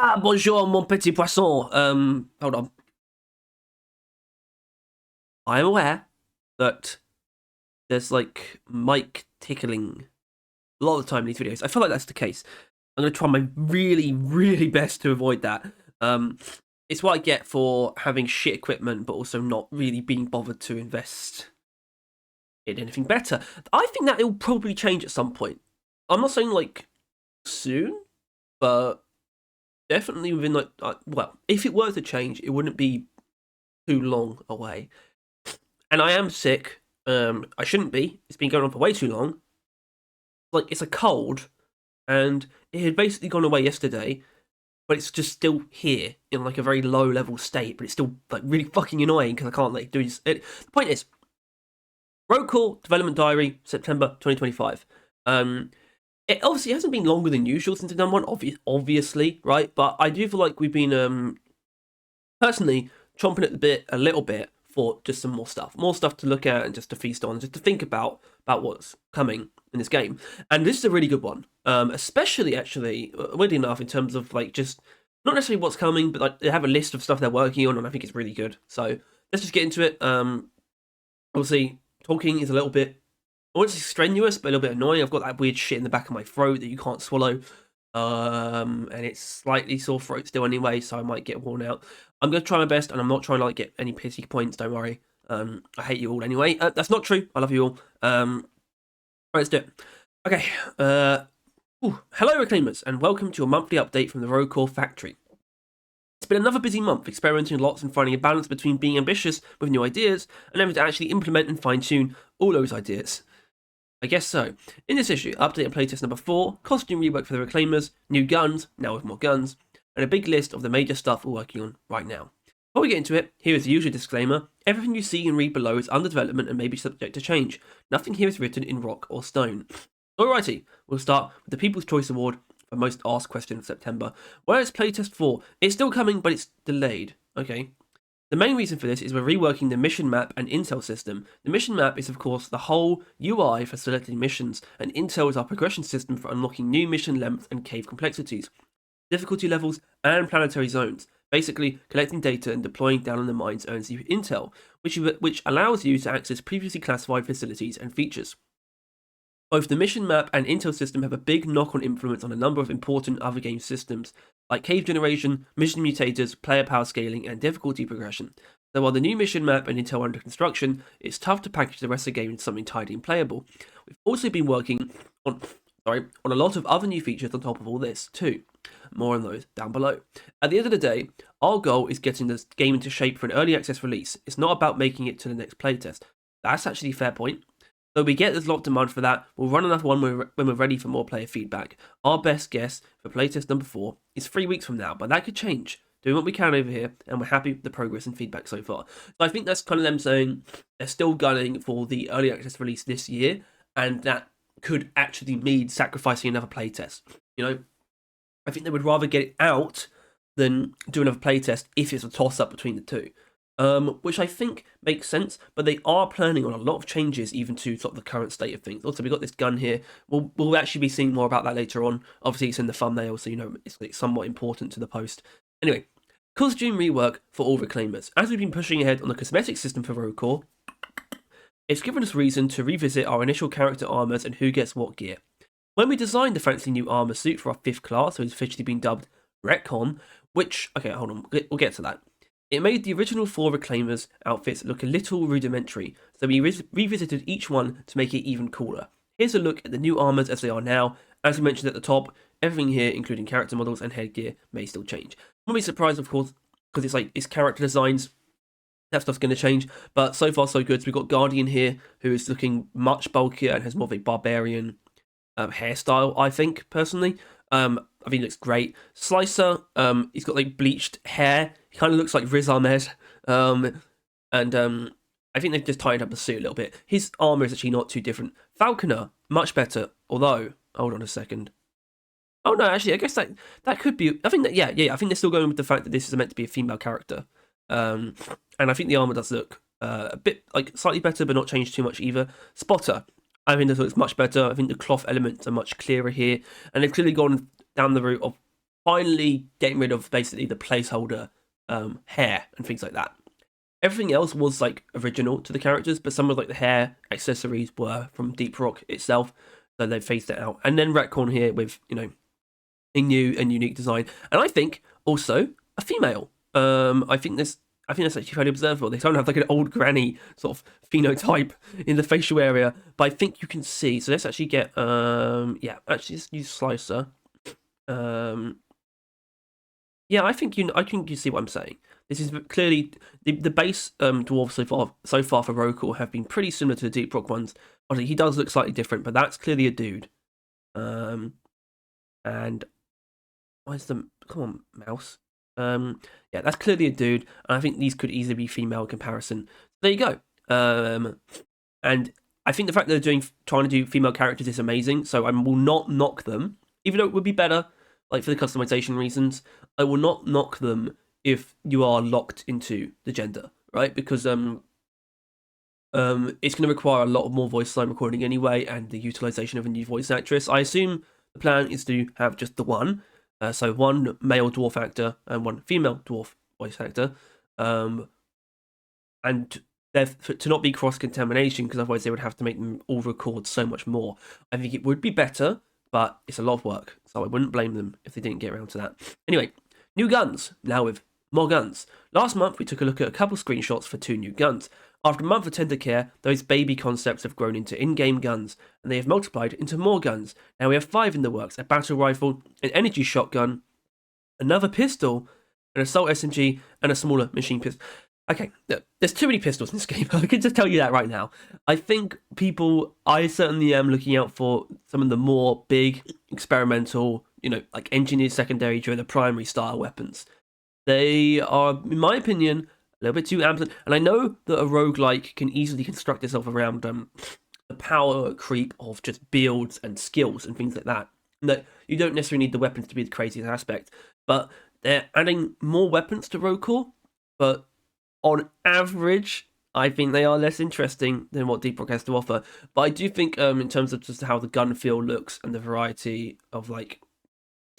Ah, bonjour, mon petit poisson. Hold on. I am aware that there's like mic tickling a lot of the time in these videos. I feel like that's the case. I'm gonna try my really, really best to avoid that. Um, it's what I get for having shit equipment, but also not really being bothered to invest in anything better. I think that it'll probably change at some point. I'm not saying like soon, but definitely within like well, if it were to change, it wouldn't be too long away. And I am sick. I shouldn't be. It's been going on for way too long. Like it's a cold, and it had basically gone away yesterday, but it's just still here in like a very low level state. But it's still like really fucking annoying because I can't like do this. The point is, Road Call Development Diary, September 2025. It obviously hasn't been longer than usual since I've done one, obviously, right? But I do feel like we've been personally chomping at the bit a little bit for just some more stuff to look at and just to feast on, just to think about what's coming in this game. And this is a really good one, especially actually, weirdly enough, in terms of like just not necessarily what's coming, but like they have a list of stuff they're working on, and I think it's really good. So let's just get into it. Obviously, talking is a little bit, I wouldn't say strenuous, but a little bit annoying. I've got that weird shit in the back of my throat that you can't swallow. And it's slightly sore throat still anyway, so I might get worn out. I'm going to try my best, and I'm not trying to like get any pity points, don't worry. I hate you all anyway. That's not true. I love you all. Right, let's do it. Okay. Hello, Reclaimers, and welcome to your monthly update from the Rocore Factory. It's been another busy month, experimenting lots and finding a balance between being ambitious with new ideas and having to actually implement and fine-tune all those ideas. I guess so. In this issue, update and playtest number 4, costume rework for the Reclaimers, new guns, now with more guns, and a big list of the major stuff we're working on right now. Before we get into it, here is the usual disclaimer. Everything you see and read below is under development and may be subject to change. Nothing here is written in rock or stone. Alrighty, we'll start with the People's Choice Award for Most Asked Question of September. Where is Playtest 4? It's still coming, but it's delayed. Okay. The main reason for this is we're reworking the mission map and intel system. The mission map is, of course, the whole UI for selecting missions, and intel is our progression system for unlocking new mission lengths and cave complexities, difficulty levels, and planetary zones. Basically, collecting data and deploying down on the mines earns you intel, which allows you to access previously classified facilities and features. Both the mission map and intel system have a big knock-on influence on a number of important other game systems, like cave generation, mission mutators, player power scaling, and difficulty progression. So while the new mission map and intel are under construction, it's tough to package the rest of the game into something tidy and playable. We've also been working on a lot of other new features on top of all this, too. More on those down below. At the end of the day, our goal is getting this game into shape for an early access release. It's not about making it to the next playtest. That's actually a fair point. Though we get there's a lot of demand for that, we'll run another one when we're ready for more player feedback. Our best guess for playtest number 4 is 3 weeks from now, but that could change. Doing what we can over here, and we're happy with the progress and feedback so far. So I think that's kind of them saying they're still gunning for the early access release this year, and that could actually mean sacrificing another playtest. You know, I think they would rather get it out than do another playtest if it's a toss-up between the two. Which I think makes sense, but they are planning on a lot of changes even to sort of the current state of things. Also, we've got this gun here. We'll actually be seeing more about that later on. Obviously, it's in the thumbnail, so you know it's somewhat important to the post. Anyway, costume rework for all Reclaimers. As we've been pushing ahead on the cosmetic system for Rocore, it's given us reason to revisit our initial character armors and who gets what gear. When we designed the fancy new armor suit for our 5th class, who's officially been dubbed Retcon, which, okay, hold on, we'll get to that. It made the original 4 Reclaimers outfits look a little rudimentary, so we revisited each one to make it even cooler. Here's a look at the new armors as they are now. As we mentioned at the top, everything here, including character models and headgear, may still change. Won't be surprised, of course, because it's character designs. That stuff's going to change, but so far so good. So we've got Guardian here, who is looking much bulkier and has more of a barbarian hairstyle, I think, personally. I think he looks great. Slicer, he's got like bleached hair. He kind of looks like Riz Ahmed. I think they've just tightened up the suit a little bit. His armor is actually not too different. Falconer, much better. Although, hold on a second. Oh no, actually, I guess that could be. I think that yeah. I think they're still going with the fact that this is meant to be a female character. And I think the armor does look a bit like slightly better, but not changed too much either. Spotter, I think this looks much better. I think the cloth elements are much clearer here, and they've clearly gone down the route of finally getting rid of basically the placeholder hair and things like that. Everything else was like original to the characters, but some of like the hair accessories were from Deep Rock itself, so they phased it out. And then retcon here with a new and unique design, and I think also a female. I think that's actually fairly observable. They don't have like an old granny sort of phenotype in the facial area, but I think you can see. So let's actually get actually let's use slicer. Yeah, I think you see what I'm saying. This is clearly the base dwarves so far for Rokor have been pretty similar to the Deep Rock ones. Obviously, he does look slightly different, but that's clearly a dude. And where's the come on mouse? Yeah, that's clearly a dude, and I think these could easily be female in comparison. There you go. And I think the fact that they're trying to do female characters is amazing. So I will not knock them, even though it would be better, like for the customization reasons. I will not knock them if you are locked into the gender, right? Because it's going to require a lot more voice line recording anyway, and the utilization of a new voice actress. I assume the plan is to have just the one, so one male dwarf actor and one female dwarf voice actor, and to not be cross-contamination, because otherwise they would have to make them all record so much more. I think it would be better, but it's a lot of work, so I wouldn't blame them if they didn't get around to that. Anyway, new guns, now with more guns. Last month, we took a look at a couple screenshots for 2 new guns. After a month of tender care, those baby concepts have grown into in-game guns, and they have multiplied into more guns. Now we have 5 in the works: a battle rifle, an energy shotgun, another pistol, an assault SMG, and a smaller machine pistol. Okay, there's too many pistols in this game. I can just tell you that right now. I think I certainly am looking out for some of the more big, experimental, like engineered secondary during the primary style weapons. They are, in my opinion, a little bit too amped. And I know that a roguelike can easily construct itself around the power creep of just builds and skills and things like that. That you don't necessarily need the weapons to be the craziest aspect, but they're adding more weapons to Rokor, but on average, I think they are less interesting than what Deep Rock has to offer. But I do think, in terms of just how the gun feel looks and the variety of like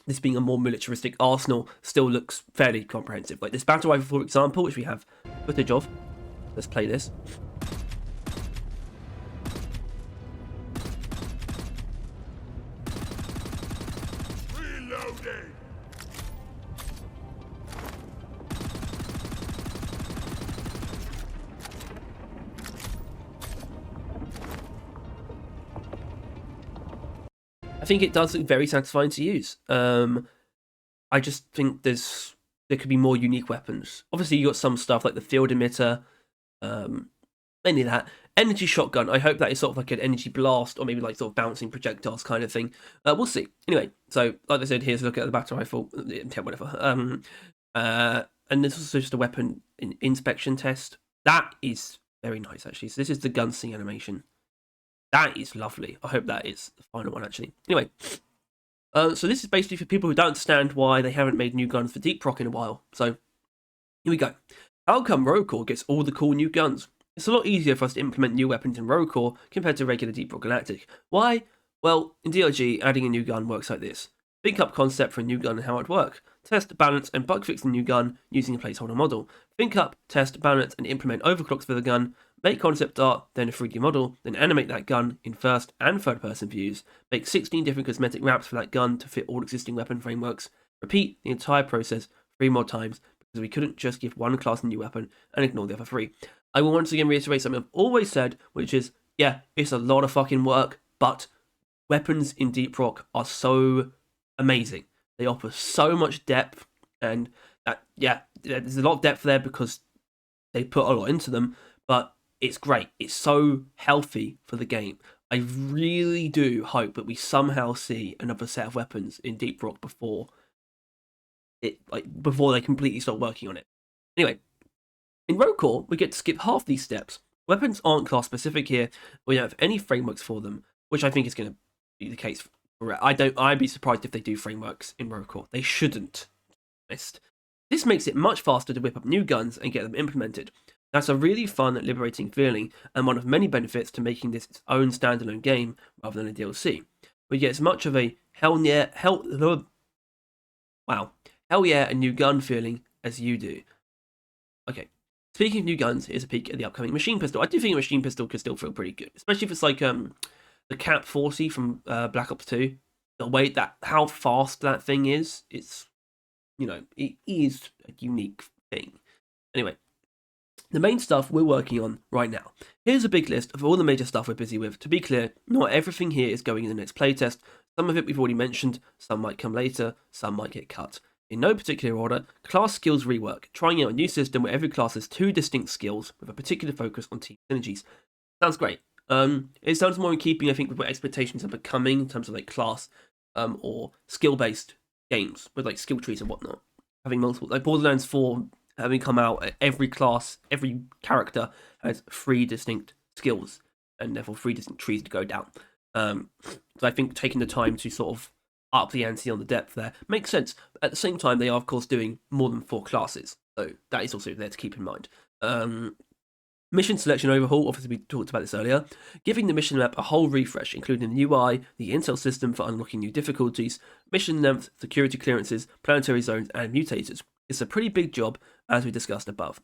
this being a more militaristic arsenal, still looks fairly comprehensive. Like this battle rifle, for example, which we have footage of. Let's play this. Reloading. I think it does look very satisfying to use. I just think there could be more unique weapons. Obviously, you got some stuff like the field emitter, mainly that. Energy shotgun, I hope that is sort of like an energy blast, or maybe like sort of bouncing projectiles kind of thing. We'll see. Anyway, so like I said, here's a look at the battle rifle, whatever. And this is also just a weapon inspection test. That is very nice, actually. So this is the gun sing animation. That is lovely. I hope that is the final one, actually. Anyway, so this is basically for people who don't understand why they haven't made new guns for Deep Rock in a while. So, here we go. How come Rokor gets all the cool new guns? It's a lot easier for us to implement new weapons in Rokor compared to regular Deep Rock Galactic. Why? Well, in DRG, adding a new gun works like this. Think up concept for a new gun and how it would work. Test, balance, and bug fix the new gun using a placeholder model. Think up, test, balance, and implement overclocks for the gun. Make concept art, then a 3D model, then animate that gun in first and third person views. Make 16 different cosmetic wraps for that gun to fit all existing weapon frameworks. Repeat the entire process 3 more times, because we couldn't just give one class a new weapon and ignore the other 3. I will once again reiterate something I've always said, which is, yeah, it's a lot of fucking work, but weapons in Deep Rock are so amazing. They offer so much depth, and there's a lot of depth there because they put a lot into them, but it's great. It's so healthy for the game. I really do hope that we somehow see another set of weapons in Deep Rock before they completely stop working on it. Anyway, in Rokor, we get to skip half these steps. Weapons aren't class specific here. We don't have any frameworks for them, which I think is going to be the case. I'd be surprised if they do frameworks in Rokor. They shouldn't. This makes it much faster to whip up new guns and get them implemented. That's a really fun, liberating feeling, and one of many benefits to making this its own standalone game rather than a DLC. We get as much of a Wow. Hell yeah, a new gun feeling as you do. Okay. Speaking of new guns, here's a peek at the upcoming machine pistol. I do think a machine pistol could still feel pretty good, especially if it's like the Cap 40 from Black Ops 2. The way that how fast that thing is, it's it is a unique thing. Anyway, the main stuff we're working on right now. Here's a big list of all the major stuff we're busy with. To be clear, not everything here is going in the next playtest. Some of it we've already mentioned, some might come later, some might get cut. In no particular order, class skills rework, trying out a new system where every class has 2 distinct skills with a particular focus on team synergies. Sounds great. It sounds more in keeping, I think, with what expectations are becoming in terms of like class or skill-based games with like skill trees and whatnot. Having multiple, like Borderlands 4 having come out, every class, every character has 3 distinct skills and therefore 3 distinct trees to go down. So I think taking the time to sort of up the ante on the depth there makes sense. At the same time, they are of course doing more than 4 classes, so that is also there to keep in mind. Mission selection overhaul, obviously we talked about this earlier, giving the mission map a whole refresh, including the UI, the intel system for unlocking new difficulties, mission length, security clearances, planetary zones, and mutators. It's a pretty big job, as we discussed above.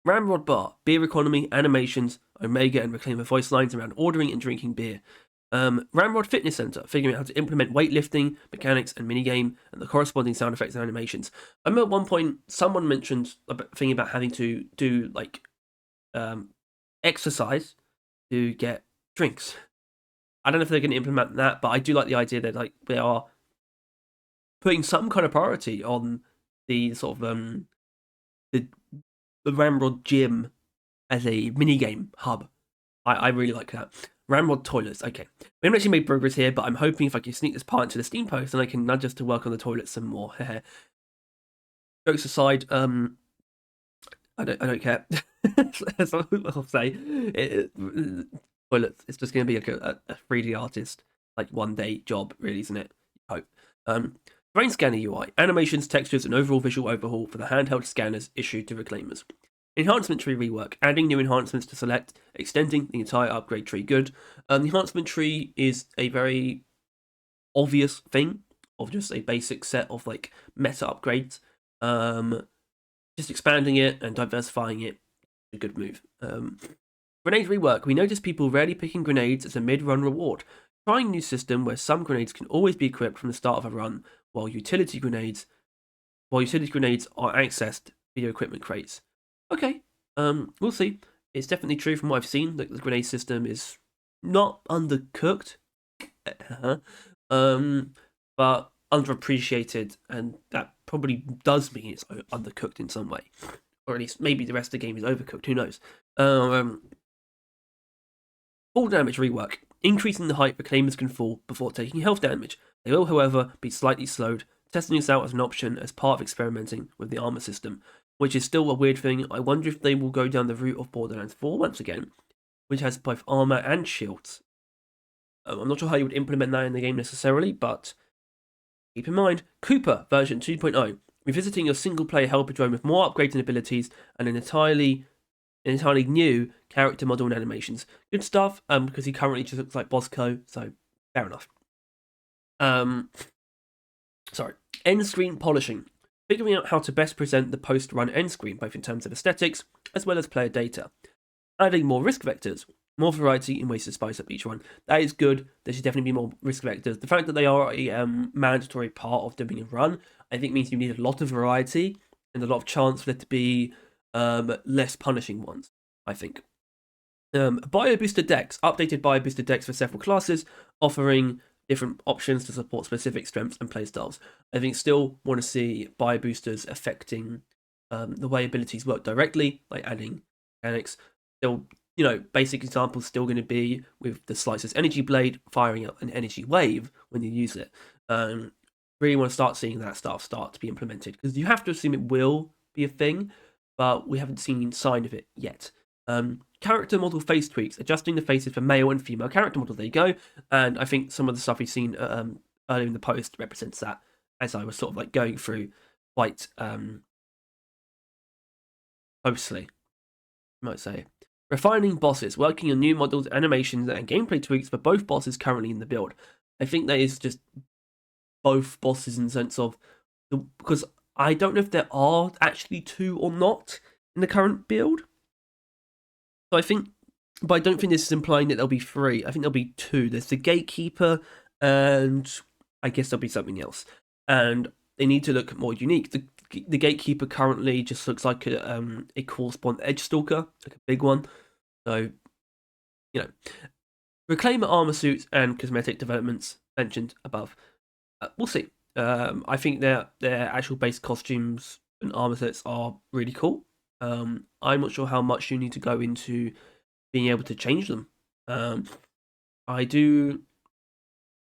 Ramrod Bar, beer economy, animations, Omega and Reclaimer voice lines around ordering and drinking beer. Ramrod Fitness Center, figuring out how to implement weightlifting, mechanics, and minigame, and the corresponding sound effects and animations. I remember at one point, someone mentioned a thing about having to do, like, exercise to get drinks. I don't know if they're going to implement that, but I do like the idea that like they are putting some kind of priority on the sort of the Ramrod gym as a minigame hub. I really like that. Ramrod toilets. Okay, we haven't actually made progress here, but I'm hoping if I can sneak this part into the Steam post, then I can nudge us to work on the toilets some more. Jokes aside, I don't care. That's all I'll say. Toilets. It's just going to be like a 3D artist, like 1-day job, really, isn't it? I hope. Brain scanner UI, animations, textures, and overall visual overhaul for the handheld scanners issued to reclaimers. Enhancement tree rework, adding new enhancements to select, extending the entire upgrade tree. Good. The enhancement tree is a very obvious thing of just a basic set of like meta upgrades. Just expanding it and diversifying it, a good move. Grenade rework. We notice people rarely picking grenades as a mid-run reward. Trying a new system where some grenades can always be equipped from the start of a run, while utility grenades are accessed via equipment crates. Okay, we'll see. It's definitely true from what I've seen that the grenade system is not undercooked, but underappreciated, and that probably does mean it's undercooked in some way, or at least maybe the rest of the game is overcooked. Who knows? Fall damage rework, increasing the height reclaimers can fall before taking health damage. They will, however, be slightly slowed. Testing this out as an option as part of experimenting with the armor system, which is still a weird thing. I wonder if they will go down the route of Borderlands 4 once again, which has both armor and shields. I'm not sure how you would implement that in the game necessarily, but keep in mind, Cooper version 2.0, revisiting your single-player helper drone with more upgrades and abilities and an entirely new character model and animations. Good stuff, because he currently just looks like Bosco, so fair enough. End screen polishing. Figuring out how to best present the post-run end screen, both in terms of aesthetics as well as player data. Adding more risk vectors, more variety in ways to spice up each one. That is good. There should definitely be more risk vectors. The fact that they are a mandatory part of doing a run, I think means you need a lot of variety and a lot of chance for there to be less punishing ones, I think. Bio booster decks, updated bio booster decks for several classes, offering different options to support specific strengths and playstyles. I think still want to see bio boosters affecting the way abilities work directly, like adding mechanics. Still, basic examples still going to be with the Slicer's energy blade firing up an energy wave when you use it. Really want to start seeing that stuff start to be implemented, because you have to assume it will be a thing, but we haven't seen sign of it yet. Character model face tweaks, adjusting the faces for male and female character model. There you go. And I think some of the stuff we've seen earlier in the post represents that, as I was sort of like going through quite closely, you might say. Refining bosses, working on new models, animations, and gameplay tweaks for both bosses currently in the build. I think that is just both bosses in the sense of because I don't know if there are actually 2 or not in the current build. So I think, but I don't think this is implying that there'll be 3. I think there'll be 2. There's the Gatekeeper, and I guess there'll be something else. And they need to look more unique. The Gatekeeper currently just looks like a core spawn Edge Stalker, like a big one. So, you know, Reclaimer armor suits and cosmetic developments mentioned above. We'll see. I think their actual base costumes and armor sets are really cool. I'm not sure how much you need to go into being able to change them. I don't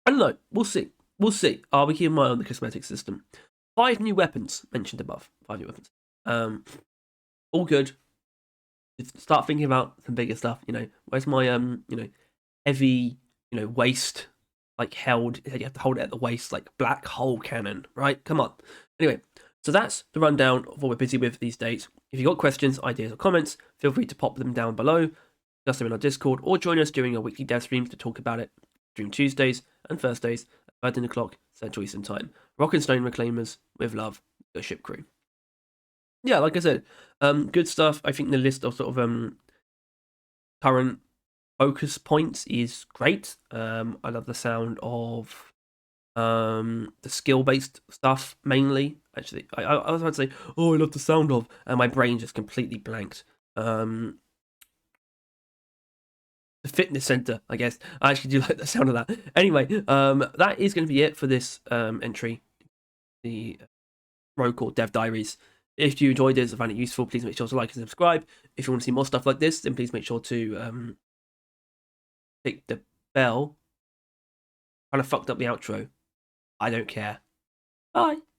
know. We'll see. We'll see. I'll be keeping my eye on the cosmetic system. 5 new weapons mentioned above. 5 new weapons. All good. Start thinking about some bigger stuff. Where's my heavy waist, like held? You have to hold it at the waist, like black hole cannon, right? Come on. Anyway, so that's the rundown of what we're busy with these days. If you've got questions, ideas, or comments, feel free to pop them down below. Discuss them in our Discord, or join us during our weekly dev streams to talk about it. Stream Tuesdays and Thursdays at 13 o'clock Central Eastern Time. Rock and Stone Reclaimers, with love, the ship crew. Yeah, like I said, good stuff. I think the list of sort of current focus points is great. I love the sound of the skill-based stuff mainly. Actually, I was about to say, oh, I love the sound of, and my brain just completely blanked. The fitness center, I guess. I actually do like the sound of that. Anyway, that is going to be it for this entry, the row called Dev Diaries. If you enjoyed this and found it useful, please make sure to like and subscribe. If you want to see more stuff like this, then please make sure to click the bell. Kind of fucked up the outro. I don't care. Bye.